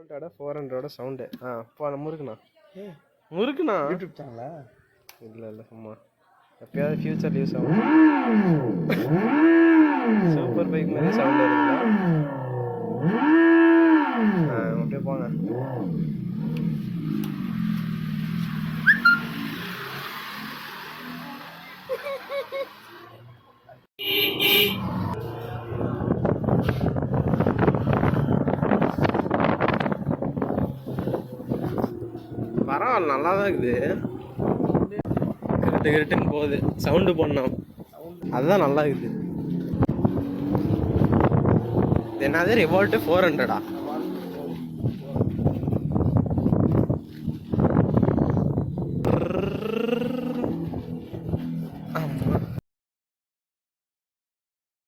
ரிவால்ட்டோட 400ஓட sound. போ முறுக்குண்ணா முறுக்குண்ணா. YouTube சேனலா? இல்லை சும்மா எப்பயாவது ஃபியூச்சர் யூஸ் ஆகும். சூப்பர் பைக் மாதிரி சவுண்ட் வருதுங்களா? அப்படியே போங்க. பரவாயில்ல, நல்லா தான் இருக்குது. கிரிட்டு கிரிட்டுன்னு போகுது, சவுண்டு பண்ணோம், அதுதான் நல்லா இருக்குது. என்னது ரிவால்ட் 400ஆ?